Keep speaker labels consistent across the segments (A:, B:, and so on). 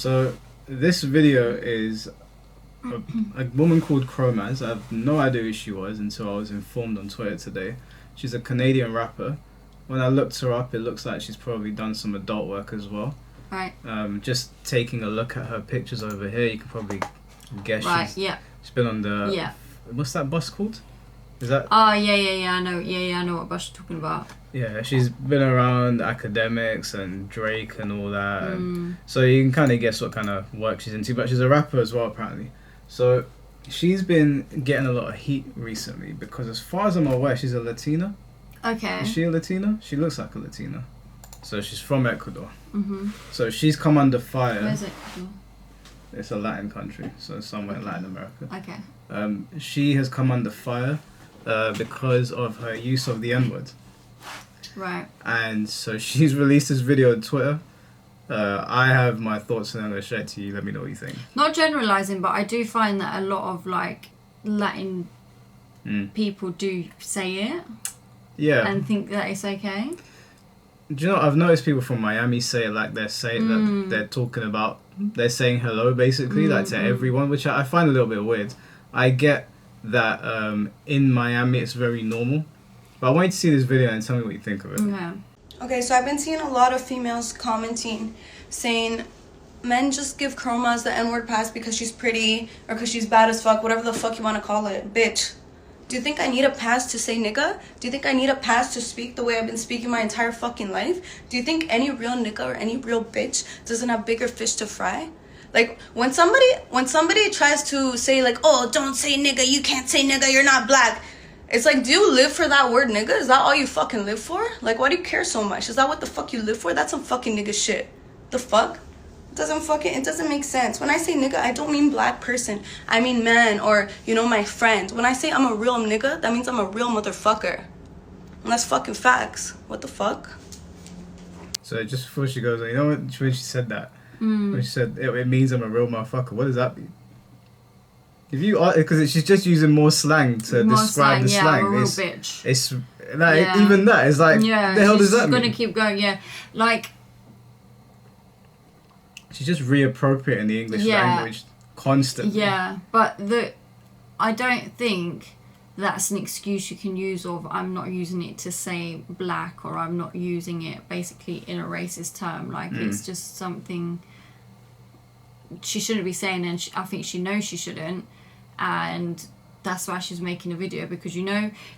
A: So this video is a woman called Chromaz. I have no idea who she was until I was informed on Twitter today. She's a Canadian rapper. When I looked her up, it looks like she's probably done some adult work as well.
B: Right.
A: Just taking a look at her pictures over here, you can probably guess she's been on the what's that bus called? Is that?
B: Oh yeah. I know what bus you're talking about.
A: Yeah, she's been around academics and Drake and all that. And so you can kind of guess what kind of work she's into. But she's a rapper as well, apparently. So she's been getting a lot of heat recently because, as far as I'm aware, she's a Latina.
B: Okay.
A: Is she a Latina? She looks like a Latina. So she's from Ecuador. So she's come under fire.
B: Where's Ecuador?
A: It's a Latin country, so somewhere in Latin America.
B: Okay.
A: She has come under fire because of her use of the N-word.
B: Right.
A: And so she's released this video on Twitter. I have my thoughts and I'm going to share it to you. Let me know what you think.
B: Not generalising, but I do find that a lot of like Latin people do say it.
A: Yeah.
B: And think that it's okay.
A: Do you know, I've noticed people from Miami say it like they're saying that they're talking about, they're saying hello basically, like to everyone, which I find a little bit weird. I get that in Miami it's very normal. But I want you to see this video and tell me what you think of it.
C: Okay, so I've been seeing a lot of females commenting saying men just give Chromaz the N-word pass because she's pretty or because she's bad as fuck, whatever the fuck you want to call it. Bitch, do you think I need a pass to say nigga? Do you think I need a pass to speak the way I've been speaking my entire fucking life? Do you think any real nigga or any real bitch doesn't have bigger fish to fry? Like, when somebody tries to say like, oh, don't say nigga, you can't say nigga, you're not black. It's like, do you live for that word nigga? Is that all you fucking live for? Like, why do you care so much? Is that what the fuck you live for? That's some fucking nigga shit. The fuck? It doesn't make sense. When I say nigga, I don't mean black person. I mean man or, my friend. When I say I'm a real nigga, that means I'm a real motherfucker. And that's fucking facts. What the fuck?
A: So just before she goes, you know what, when she said that? When she said, it means I'm a real motherfucker, what does that mean? Because she's just using more slang to describe the slang.
B: I'm a real bitch.
A: It's like, even that is like, the hell does that mean?
B: She's gonna keep going, like...
A: She's just reappropriating the English language constantly.
B: Yeah, but I don't think that's an excuse you can use of I'm not using it to say black or I'm not using it basically in a racist term. Like, it's just something she shouldn't be saying, and I think she knows she shouldn't. And that's why she's making a video, because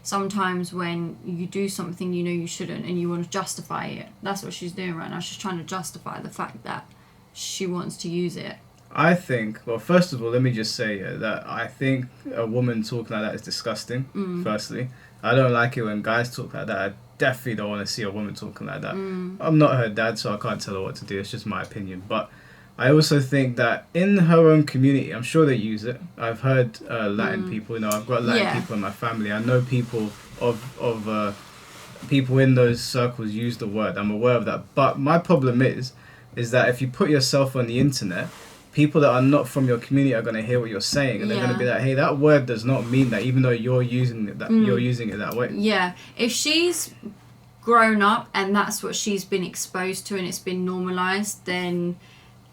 B: sometimes when you do something you shouldn't and you want to justify it. That's what she's doing right now. She's trying to justify the fact that she wants to use it.
A: I think, well, first of all, let me just say that I think a woman talking like that is disgusting, firstly. I don't like it when guys talk like that. I definitely don't want to see a woman talking like that. I'm not her dad, so I can't tell her what to do. It's just my opinion. But I also think that in her own community, I'm sure they use it. I've heard Latin people, I've got Latin people in my family. I know people of people in those circles use the word. I'm aware of that. But my problem is that if you put yourself on the internet, people that are not from your community are going to hear what you're saying, and they're going to be like, hey, that word does not mean that, even though you're using it you're using it that way. Yeah,
B: if she's grown up and that's what she's been exposed to and it's been normalized, then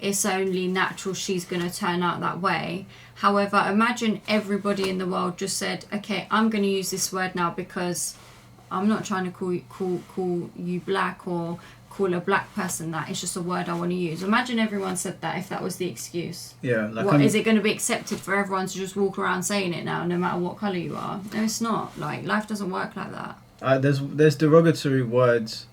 B: it's only natural she's going to turn out that way. However, imagine everybody in the world just said, okay, I'm going to use this word now because I'm not trying to call you black or call a black person that. It's just a word I want to use. Imagine everyone said that if that was the excuse.
A: Yeah. Like,
B: is it going to be accepted for everyone to just walk around saying it now, no matter what colour you are? No, it's not. Like, life doesn't work like that.
A: There's derogatory words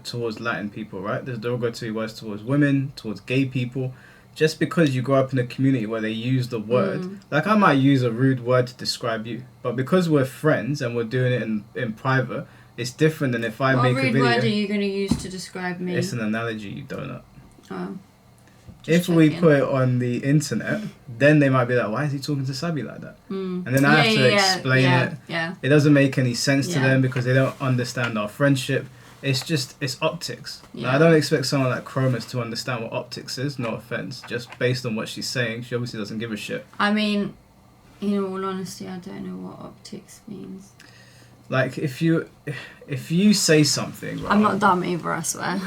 A: towards Latin people, right? There's derogatory words towards women, towards gay people. Just because you grow up in a community where they use the word, like I might use a rude word to describe you, but because we're friends and we're doing it in private, it's different than if I make a video.
B: What rude word are you going to use to describe me?
A: It's an analogy, you donut.
B: Oh.
A: If we put it on the internet, then they might be like, why is he talking to Sabi like that? And then I have to explain it.
B: Yeah.
A: It doesn't make any sense to them because they don't understand our friendship. It's optics.
B: Yeah.
A: Now, I don't expect someone like Chromas to understand what optics is, no offense. Just based on what she's saying, she obviously doesn't give a shit.
B: I mean, in all honesty, I don't know what optics means.
A: Like, if you say something... Right,
B: I'm not dumb either, I swear.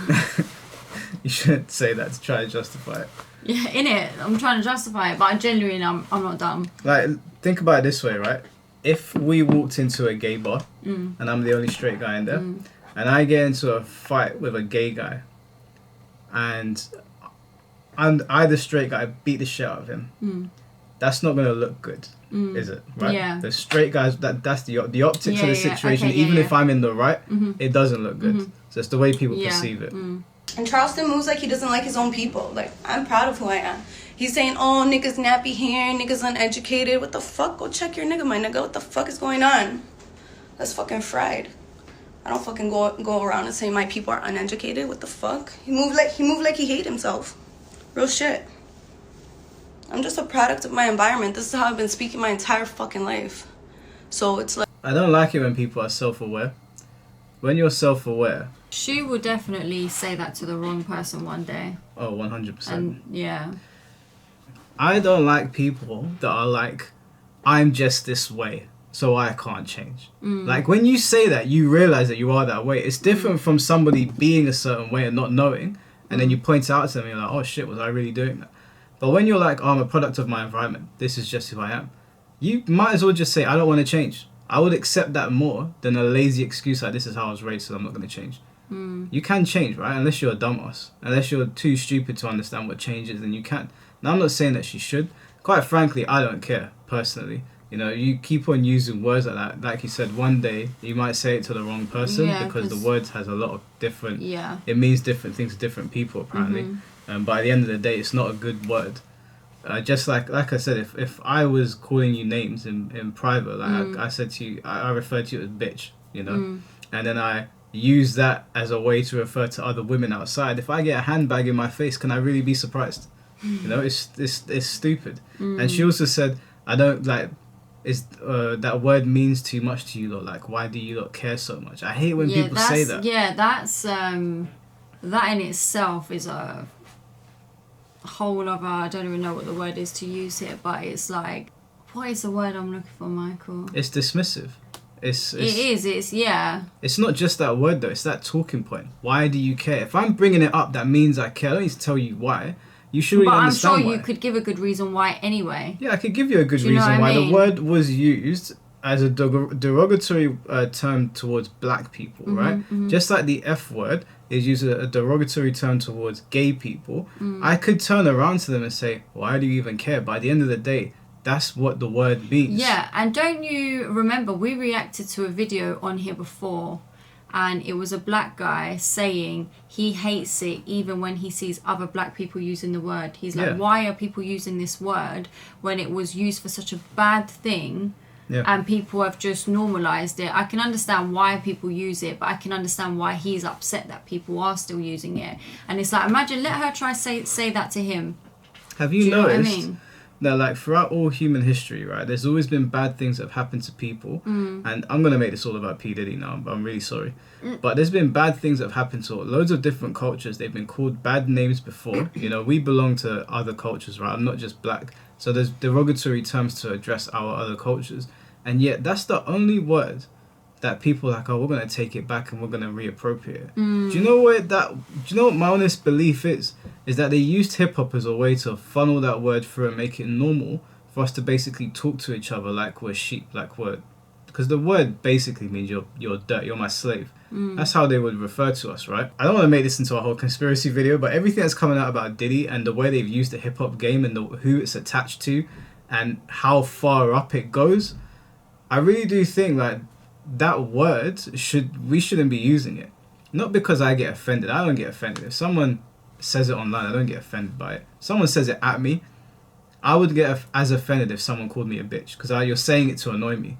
A: You shouldn't say that to try to justify it.
B: Yeah, in it. I'm trying to justify it, but I genuinely, I'm not dumb.
A: Like, think about it this way, right? If we walked into a gay bar and I'm the only straight guy in there, and I get into a fight with a gay guy, and I, the straight guy, beat the shit out of him, that's not going to look good, is it? Right?
B: Yeah.
A: The straight guys, that's the optics of the situation.
B: Okay,
A: even if I'm in the right, it doesn't look good. So it's the way people
B: Yeah.
A: perceive it.
C: And Charleston moves like he doesn't like his own people. Like, I'm proud of who I am. He's saying, oh, niggas nappy hair, niggas uneducated. What the fuck? Go check your nigga, my nigga. What the fuck is going on? That's fucking fried. I don't fucking go around and say my people are uneducated. What the fuck? He moved like he hate himself. Real shit. I'm just a product of my environment. This is how I've been speaking my entire fucking life. So it's like...
A: I don't like it when people are self-aware. When you're self-aware...
B: She will definitely say that to the wrong person one day.
A: Oh, 100%.
B: And, yeah.
A: I don't like people that are like, I'm just this way, so I can't change. Like, when you say that, you realize that you are that way. It's different from somebody being a certain way and not knowing, and then you point it out to them, and you're like, oh shit, was I really doing that? But when you're like, oh, I'm a product of my environment, this is just who I am, you might as well just say, I don't want to change. I would accept that more than a lazy excuse like, this is how I was raised, so I'm not going to change. You can change, right? Unless you're a dumbass. Unless you're too stupid to understand what change is, then you can. Now, I'm not saying that she should. Quite frankly, I don't care, personally. You know, you keep on using words like that. Like you said, one day you might say it to the wrong person because the word has a lot of different...
B: Yeah.
A: It means different things to different people, apparently. But at the end of the day, it's not a good word. Just like I said, if I was calling you names in private, like I said to you, I referred to you as bitch, you know? And then I use that as a way to refer to other women outside. If I get a handbag in my face, can I really be surprised? You know, it's stupid. And she also said, I don't like... that word means too much to you lot. Like, why do you lot care so much? I hate when people say that.
B: Yeah, that's that in itself is a whole other, I don't even know what the word is to use here, but it's like, what is the word I'm looking for, Michael?
A: It's dismissive. It's not just that word though, it's that talking point. Why do you care? If I'm bringing it up, that means I care. I don't need to tell you why. You should really understand why.
B: But I'm sure you could give a good reason why anyway.
A: Yeah, I could give you a good reason why. The word was used as a derogatory term towards black people, right? Just like the F word is used as a derogatory term towards gay people. I could turn around to them and say, why do you even care? But at the end of the day, that's what the word means.
B: Yeah, and don't you remember we reacted to a video on here before, and it was a black guy saying he hates it even when he sees other black people using the word. He's like, why are people using this word when it was used for such a bad thing? And people have just normalized it. I can understand why people use it, but I can understand why he's upset that people are still using it. And it's like, imagine, let her try say that to him.
A: Have you noticed that, like, throughout all human history, right, there's always been bad things that have happened to people. And I'm going to make this all about P. Diddy now, but I'm really sorry. But there's been bad things that have happened to loads of different cultures. They've been called bad names before. You know, we belong to other cultures, right? I'm not just black. So there's derogatory terms to address our other cultures. And yet that's the only word that people are like, oh, we're going to take it back and we're going to reappropriate it. Do you know what my honest belief is? Is that they used hip-hop as a way to funnel that word through and make it normal for us to basically talk to each other like we're sheep, like we're... Because the word basically means you're dirt, you're my slave. That's how they would refer to us, right? I don't want to make this into a whole conspiracy video, but everything that's coming out about Diddy and the way they've used the hip-hop game and who it's attached to and how far up it goes, I really do think like that word we shouldn't be using it. Not because I get offended. I don't get offended. If someone says it online, I don't get offended by it. Someone says it at me, I would get as offended if someone called me a bitch because you're saying it to annoy me.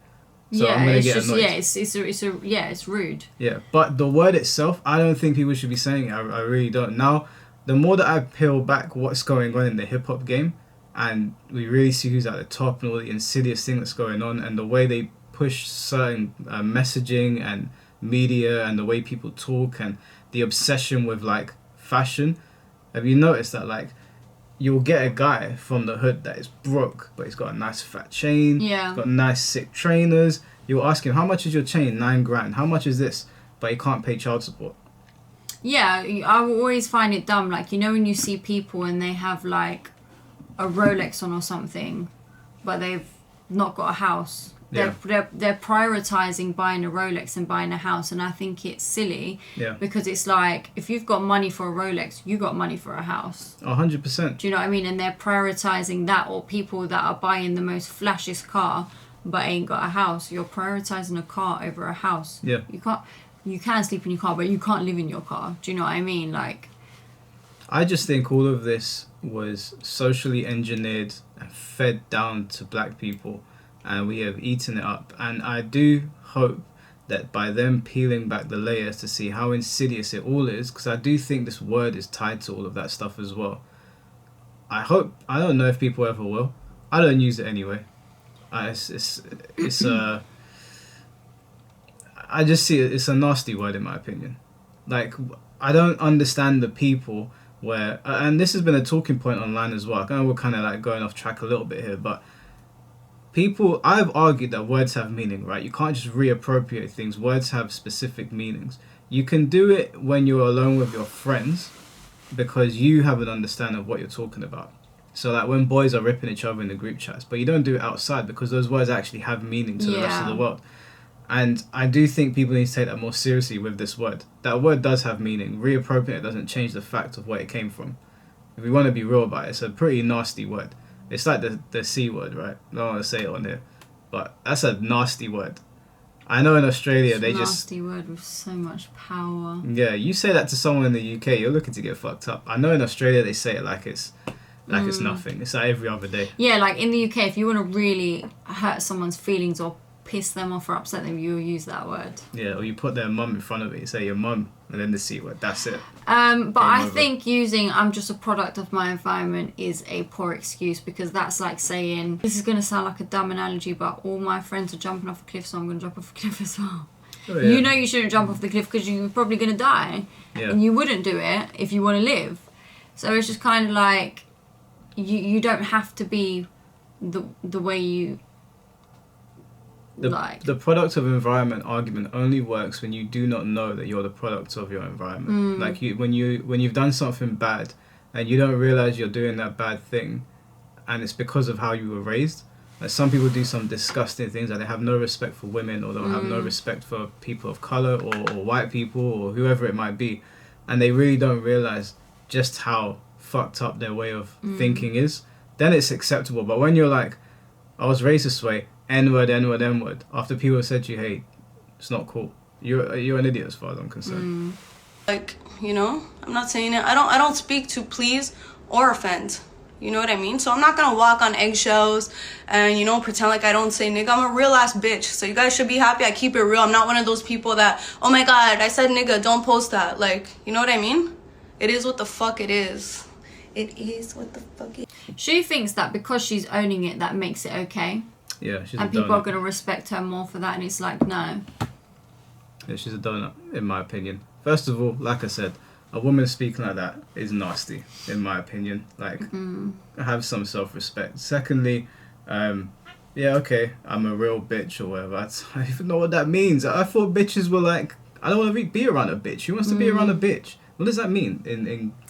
A: So I'm gonna get annoyed.
B: It's rude.
A: Yeah, but the word itself, I don't think people should be saying it. I really don't. Now, the more that I peel back what's going on in the hip hop game, and we really see who's at the top and all the insidious thing that's going on, and the way they push certain messaging and media and the way people talk and the obsession with like fashion. Have you noticed that like you'll get a guy from the hood that is broke, but he's got a nice fat chain, he's got nice sick trainers. You'll ask him, how much is your chain? 9 grand. How much is this? But he can't pay child support.
B: Yeah, I will always find it dumb. Like, you know, when you see people and they have like a Rolex on or something, but they've not got a house. They're prioritizing buying a Rolex and buying a house, and I think it's silly.
A: Yeah.
B: Because it's like, if you've got money for a Rolex, you got money for a house.
A: 100%.
B: Do you know what I mean? And they're prioritizing that, or people that are buying the most flashiest car but ain't got a house. You're prioritizing a car over a house.
A: Yeah.
B: You can sleep in your car, but you can't live in your car. Do you know what I mean? Like,
A: I just think all of this was socially engineered and fed down to black people, and we have eaten it up. And I do hope that by them peeling back the layers to see how insidious it all is, because I do think this word is tied to all of that stuff as well. I don't know if people ever will. I don't use it anyway. I just see it's a nasty word in my opinion. Like, I don't understand the people where, and this has been a talking point online as well. I know we're kind of like going off track a little bit here, but I've argued that words have meaning, right? You can't just reappropriate things. Words have specific meanings. You can do it when you're alone with your friends because you have an understanding of what you're talking about. So like when boys are ripping each other in the group chats, but you don't do it outside because those words actually have meaning to the rest of the world. And I do think people need to take that more seriously with this word. That word does have meaning. Reappropriate doesn't change the fact of where it came from. If we want to be real about it, it's a pretty nasty word. It's like the C word, right? I don't want to say it on here, but that's a nasty word. I know in Australia they just...
B: nasty word with so much power.
A: Yeah, you say that to someone in the UK, you're looking to get fucked up. I know in Australia they say it like it's nothing. It's like every other day.
B: Yeah, like in the UK, if you want to really hurt someone's feelings or piss them off or upset them, you'll use that word.
A: Yeah, or you put their mum in front of it. You say your mum and then the C word. That's it.
B: But I think using "I'm just a product of my environment" is a poor excuse, because that's like saying, this is going to sound like a dumb analogy, but all my friends are jumping off a cliff, so I'm going to jump off a cliff as well. Oh, yeah. You know you shouldn't jump off the cliff because you're probably going to die. Yeah. And you wouldn't do it if you want to live. So it's just kind of like, you don't have to be the way you...
A: The product of environment argument only works when you do not know that you're the product of your environment. Like when you've done something bad and you don't realize you're doing that bad thing, and it's because of how you were raised. Like some people do some disgusting things, like they have no respect for women, or they'll have no respect for people of color or white people or whoever it might be, and they really don't realize just how fucked up their way of thinking is. Then it's acceptable. But when you're like, I was raised this way, N-word, N-word, N-word, after people have said to you, hey, it's not cool. You're an idiot as far as I'm concerned.
C: Like, you know, I'm not saying it. I don't speak to please or offend. You know what I mean? So I'm not gonna walk on eggshells and, you know, pretend like I don't say nigga. I'm a real ass bitch. So you guys should be happy I keep it real. I'm not one of those people that, oh my god, I said nigga, don't post that. Like, you know what I mean? It is what the fuck it is. It is what the fuck it is.
B: She thinks that because she's owning it, that makes it okay.
A: Yeah, she's
B: and people are going to respect her more for that, and it's like, no.
A: Yeah, she's a donut, in my opinion. First of all, like I said, a woman speaking like that is nasty, in my opinion. Like, have some self-respect. Secondly, yeah, okay, I'm a real bitch or whatever. I don't even know what that means. I thought bitches were like, I don't want to be around a bitch. Who wants to be around a bitch? What does that mean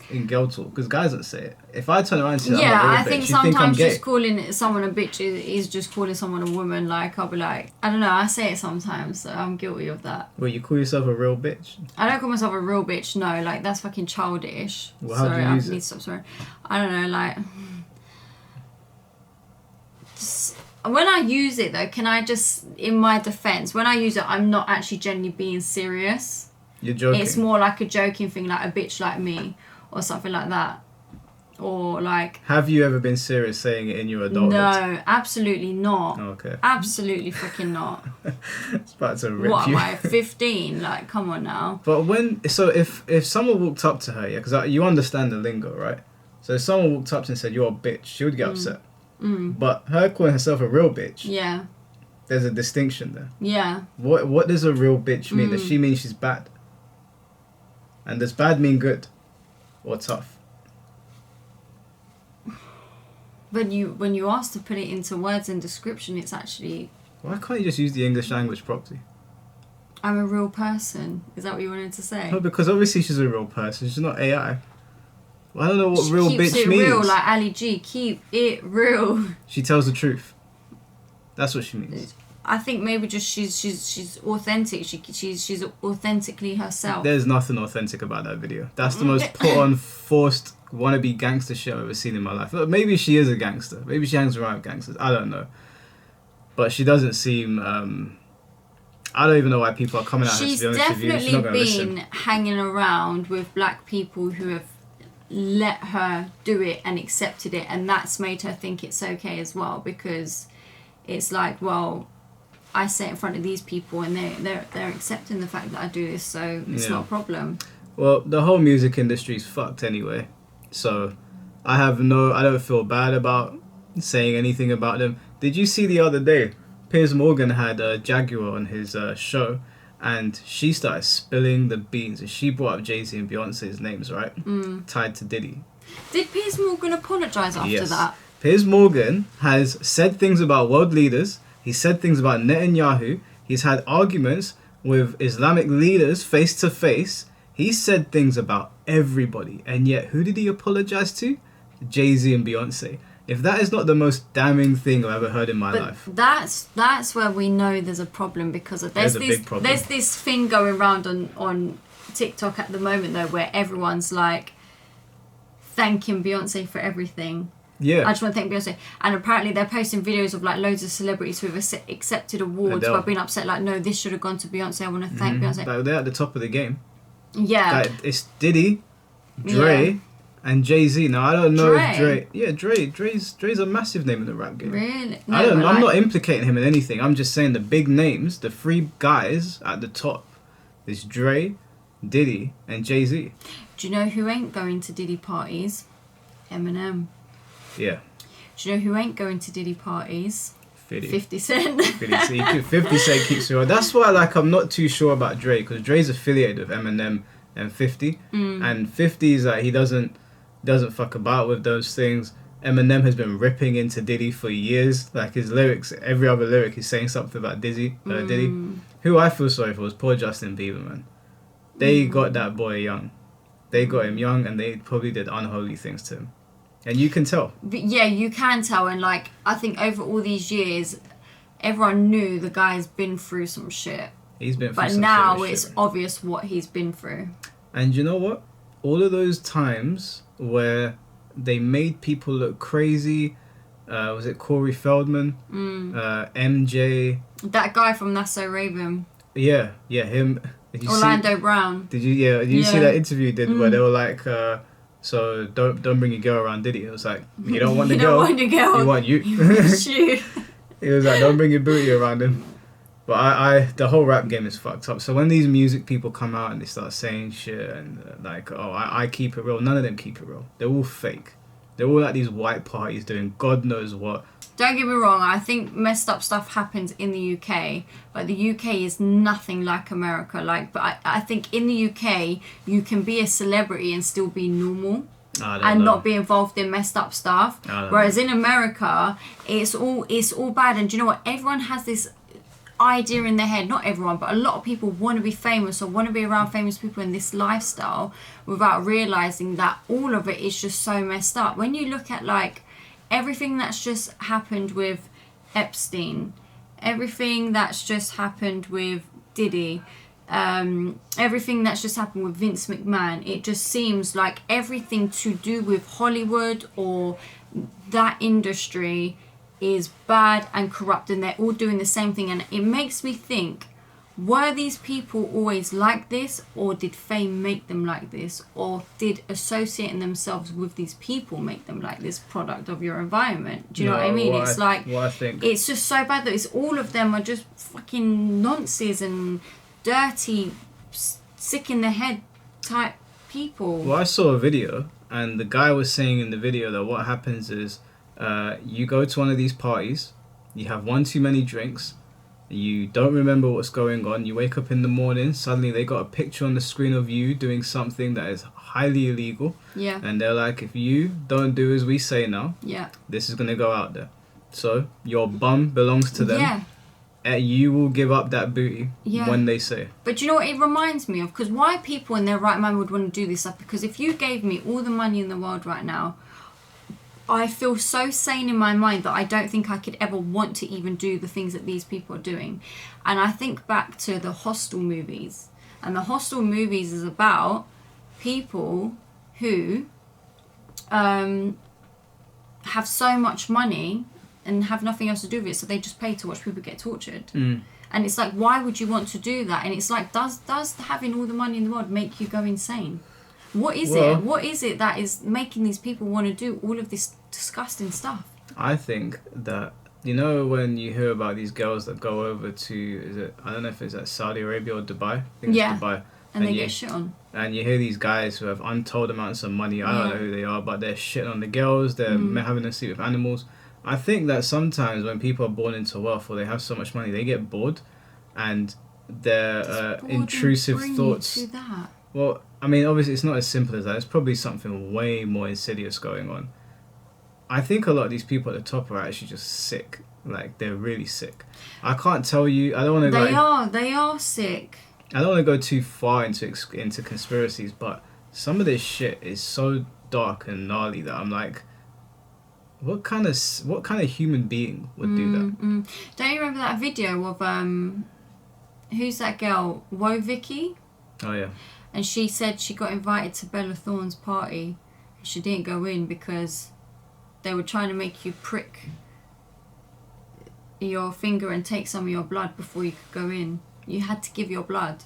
A: in girl talk? Because guys don't say it. If I turn around and say I'm a real bitch,
B: I think sometimes just calling someone a bitch is just calling someone a woman. Like, I'll be like, I don't know, I say it sometimes, so I'm guilty of that.
A: Well, you call yourself a real bitch?
B: I don't call myself a real bitch, no. Like, that's fucking childish.
A: Well, how do you use it?
B: Need to stop swearing. I don't know, like... Just, when I use it, though, can I just... In my defense, when I use it, I'm not actually genuinely being serious.
A: You're joking.
B: It's more like a joking thing, like a bitch like me, or something like that. Or like...
A: Have you ever been serious saying it in your adulthood?
B: No, absolutely not.
A: Oh, okay.
B: Absolutely freaking not.
A: It's about to rip
B: what
A: you.
B: am I, 15? Like, come on now.
A: But if someone walked up to her, yeah, because you understand the lingo, right? So if someone walked up to her and said, you're a bitch, she would get upset. But her calling herself a real bitch...
B: Yeah.
A: There's a distinction there.
B: Yeah.
A: What does a real bitch mean? Does she mean she's bad? And does bad mean good or tough?
B: When you ask to put it into words and description, it's actually...
A: Why can't you just use the English language properly?
B: I'm a real person. Is that what you wanted to say?
A: No, because obviously she's a real person. She's not AI. Well, I don't know what real
B: keeps
A: bitch
B: it
A: means.
B: real, like Ali G. Keep it real.
A: She tells the truth. That's what she means.
B: I think maybe just she's authentic. She's authentically herself.
A: There's nothing authentic about that video. That's the most put on, forced, wannabe gangster shit I've ever seen in my life. Look, maybe she is a gangster. Maybe she hangs around with gangsters. I don't know. But she doesn't seem. I don't even know why people are coming at her. To be honest with you, she's not going to listen.
B: She's definitely been hanging around with black people who have let her do it and accepted it, and that's made her think it's okay as well, because it's like, well, I say it in front of these people and they're accepting the fact that I do this, so it's not a problem. Well,
A: the whole music industry's fucked anyway, so I don't feel bad about saying anything about them. Did you see the other day, Piers Morgan had a Jaguar on his show, and she started spilling the beans, and she brought up Jay-Z and Beyonce's names, right? Tied to Diddy.
B: Did Piers Morgan apologise after that?
A: Piers Morgan has said things about world leaders. He said things about Netanyahu. He's had arguments with Islamic leaders face to face. He said things about everybody. And yet, who did he apologize to? Jay-Z and Beyonce. If that is not the most damning thing I've ever heard in my life.
B: That's where we know there's a problem, because there's this thing going around on TikTok at the moment, though, where everyone's like thanking Beyonce for everything.
A: Yeah.
B: I just want to thank Beyonce. And apparently they're posting videos of like loads of celebrities who have accepted awards who have been upset, like, no, this should have gone to Beyonce. I want to thank Beyonce.
A: Like, they're at the top of the game.
B: Yeah.
A: Like, it's Diddy, Dre, and Jay-Z. Now, I don't know if Dre... Yeah, Dre's a massive name in the rap game.
B: Really? No,
A: I'm not implicating him in anything. I'm just saying the big names, the three guys at the top, is Dre, Diddy, and Jay-Z.
B: Do you know who ain't going to Diddy parties? Eminem.
A: Yeah.
B: Do you know who ain't going to Diddy parties? 50 Cent.
A: 50 Cent keeps me on. That's why, like, I'm not too sure about Dre, because Dre's affiliated with Eminem and 50, and 50's like, he doesn't fuck about with those things. Eminem has been ripping into Diddy for years. Like, his lyrics, every other lyric, he's saying something about Diddy. Who I feel sorry for was poor Justin Bieber, man. They got that boy young. They got him young, and they probably did unholy things to him. And you can tell.
B: But yeah, you can tell. And like, I think over all these years, everyone knew the guy's been through some shit.
A: He's been through some shit.
B: But now it's obvious what he's been through. And
A: you know what? All of those times where they made people look crazy, was it Corey Feldman? MJ?
B: That guy from That's So Raven.
A: Yeah, him.
B: Orlando Brown.
A: Did you see that interview he did where they were like... so don't bring your girl around Diddy. It was like, you don't want the girl.
B: Want your girl.
A: You want you. It was like, don't bring your booty around him. But I the whole rap game is fucked up. So when these music people come out and they start saying shit and like, oh, I keep it real. None of them keep it real. They're all fake. They're all at these white parties doing God knows what.
B: Don't get me wrong, I think messed up stuff happens in the UK, but the UK is nothing like America. But I think in the UK, you can be a celebrity and still be normal and not be involved in messed up stuff. Whereas in America, it's all bad. And do you know what? Everyone has this idea in their head, not everyone, but a lot of people want to be famous or want to be around famous people in this lifestyle without realising that all of it is just so messed up. When you look at like everything that's just happened with Epstein, everything that's just happened with Diddy, everything that's just happened with Vince McMahon, it just seems like everything to do with Hollywood or that industry is bad and corrupt, and they're all doing the same thing. And it makes me think, were these people always like this, or did fame make them like this, or did associating themselves with these people make them like this, product of your environment? Do you know what I mean? It's like,
A: I think
B: it's just so bad that it's all of them are just fucking nonsense and dirty, sick in the head type people.
A: Well, I saw a video, and the guy was saying in the video that what happens is you go to one of these parties, you have one too many drinks, you don't remember what's going on, you wake up in the morning, suddenly they got a picture on the screen of you doing something that is highly illegal, and they're like, if you don't do as we say now, this is going to go out there. So your bum belongs to them. you will give up that booty when they say.
B: But you know what it reminds me of? Because why people in their right mind would want to do this stuff? Because if you gave me all the money in the world right now, I feel so sane in my mind that I don't think I could ever want to even do the things that these people are doing. And I think back to the Hostel movies. And the Hostel movies is about people who have so much money and have nothing else to do with it, so they just pay to watch people get tortured. And it's like, why would you want to do that? And it's like, does having all the money in the world make you go insane? What is it? What is it that is making these people want to do all of this disgusting stuff?
A: I think that, you know, when you hear about these girls that go over to, I don't know if it's at Saudi Arabia or Dubai. I think it's Dubai.
B: And they get shit on.
A: And you hear these guys who have untold amounts of money. I don't know who they are, but they're shitting on the girls. They're having to sleep with animals. I think that sometimes when people are born into wealth or they have so much money, they get bored, and their intrusive thoughts.
B: To that?
A: Well, I mean, obviously it's not as simple as that. It's probably something way more insidious going on. I think a lot of these people at the top are actually just sick. Like, they're really sick. I can't tell you. I don't want to.
B: They are sick.
A: I don't want to go too far into conspiracies, but some of this shit is so dark and gnarly that I'm like, what kind of human being would do that?
B: Don't you remember that video of who's that girl, Woe Vicky?
A: Oh yeah.
B: And she said she got invited to Bella Thorne's party. She didn't go in because they were trying to make you prick your finger and take some of your blood before you could go in. You had to give your blood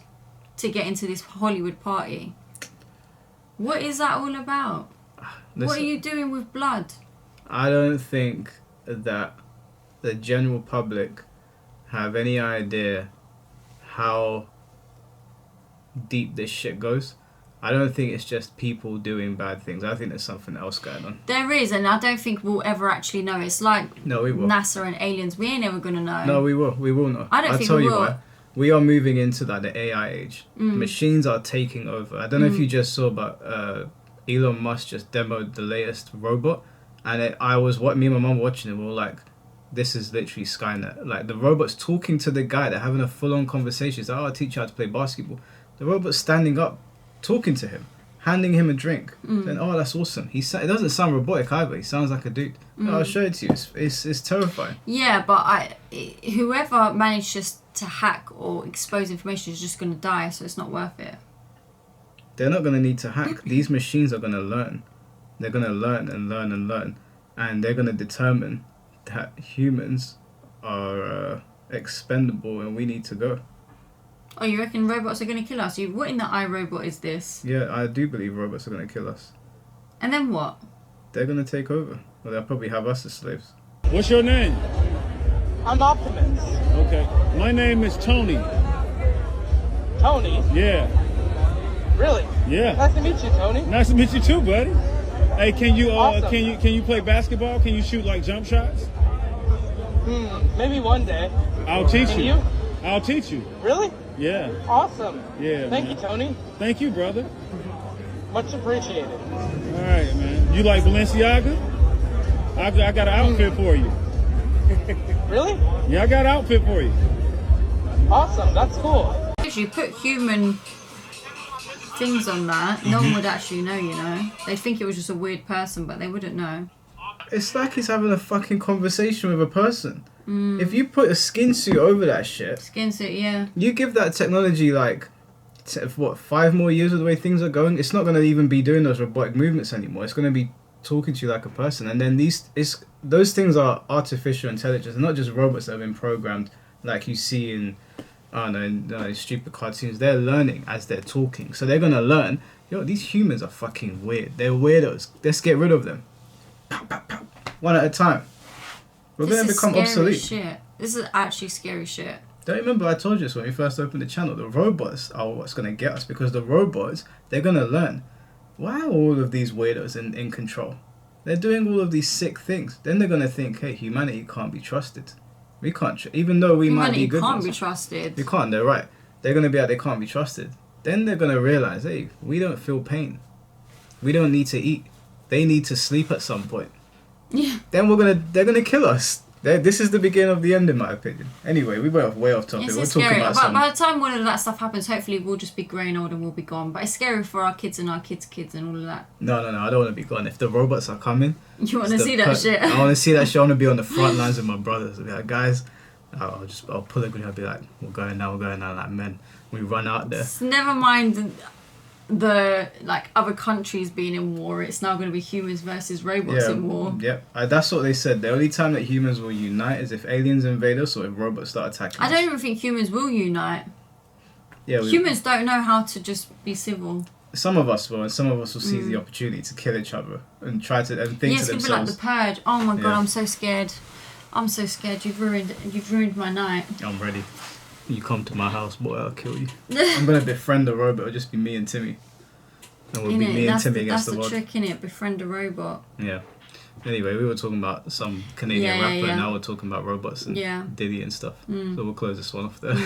B: to get into this Hollywood party. What is that all about?
A: Listen,
B: what are you doing with blood?
A: I don't think that the general public have any idea how deep this shit goes. I don't think it's just people doing bad things. I think there's something else going on.
B: There is, and I don't think we'll ever actually know. It's like
A: we will.
B: NASA and aliens. We ain't ever gonna know.
A: No, we will. We will know.
B: I don't think we will.
A: Why. We are moving into like the AI age. Machines are taking over. I don't know if you just saw, but Elon Musk just demoed the latest robot, and me and my mum watching it. We were like, this is literally Skynet. Like, the robot's talking to the guy. They're having a full-on conversation. It's like, I'll teach you how to play basketball. The robot's standing up, talking to him, handing him a drink. Then, that's awesome. It doesn't sound robotic either. He sounds like a dude. I'll show it to you. It's terrifying.
B: Yeah, but whoever manages to hack or expose information is just going to die, so it's not worth it.
A: They're not going to need to hack. These machines are going to learn. They're going to learn and learn and learn. And they're going to determine that humans are expendable and we need to go.
B: Oh, you reckon robots are going to kill us? What in the iRobot is this?
A: Yeah, I do believe robots are going to kill us.
B: And then what?
A: They're going to take over. Well, they'll probably have us as slaves.
D: What's your name?
E: I'm Optimus.
D: Okay. My name is Tony.
E: Tony?
D: Yeah.
E: Really?
D: Yeah.
E: Nice to meet you, Tony.
D: Nice to meet you too, buddy. Hey, can you
E: Awesome.
D: can you play basketball? Can you shoot like jump shots?
E: Maybe one day.
D: I'll teach
E: Can
D: you.
E: you?
D: I'll teach you.
E: Really?
D: Yeah.
E: Awesome.
D: Yeah.
E: Thank
D: man.
E: you, Tony.
D: Thank you, brother.
E: Much appreciated.
D: All right, man. You like Balenciaga? I got an outfit for you.
E: Really?
D: Yeah, I got an outfit for you.
E: Awesome. That's cool.
B: If you put human things on that, no one would actually know, you know? They'd think it was just a weird person, but they wouldn't know.
A: It's like he's having a fucking conversation with a person. If you put a skin suit over that shit...
B: Skin suit, yeah.
A: You give that technology, like, 5 more years of the way things are going, it's not going to even be doing those robotic movements anymore. It's going to be talking to you like a person. And then those things are artificial intelligence. They're not just robots that have been programmed like you see in, I don't know, stupid cartoons. They're learning as they're talking. So they're going to learn, these humans are fucking weird. They're weirdos. Let's get rid of them. Pow, pow, pow. One at a time. We're going to become obsolete.
B: Shit. This is actually scary shit.
A: Don't you remember I told you this when we first opened the channel? The robots are what's going to get us, because the robots, they're going to learn. Why are all of these weirdos in control? They're doing all of these sick things. Then they're going to think, hey, humanity can't be trusted. We can't, even though we might be good ones.
B: Humanity can't be trusted.
A: We can't, they're right. They're going to be like, they can't be trusted. Then they're going to realize, hey, we don't feel pain. We don't need to eat. They need to sleep at some point.
B: Yeah.
A: Then they're going to kill us. This is the beginning of the end, in my opinion. Anyway, we went way off topic.
B: It's
A: We're
B: scary.
A: talking about
B: But
A: some...
B: by the time all of that stuff happens, hopefully we'll just be growing old and we'll be gone. But it's scary for our kids and our kids' kids and all of that.
A: No, I don't want to be gone. If the robots are coming...
B: You want to see that shit?
A: I want to see that shit. I want to be on the front lines with my brothers. I'll be like, guys, I'll pull a grenade. I'll be like, we're going now, like men. We run out there.
B: Never mind the like other countries being in war. It's now going to be humans versus robots in war.
A: Yep. That's what they said. The only time that humans will unite is if aliens invade us or if robots start attacking us.
B: I don't even think humans will unite.
A: Yeah,
B: humans don't know how to just be civil.
A: Some of us will, and some of us will seize the opportunity to kill each other and try to and think to
B: it's
A: themselves.
B: gonna be like the Purge. Oh my god, I'm so scared. I'm so scared. You've ruined my night.
A: I'm ready. You come to my house, boy, I'll kill you. I'm gonna befriend a robot. It'll just be me and Timmy. And we'll be me and Timmy against the world.
B: That's the trick, innit? Befriend a robot.
A: Yeah. Anyway, we were talking about some Canadian rapper, and now we're talking about robots and Diddy and stuff. So we'll close this one off there.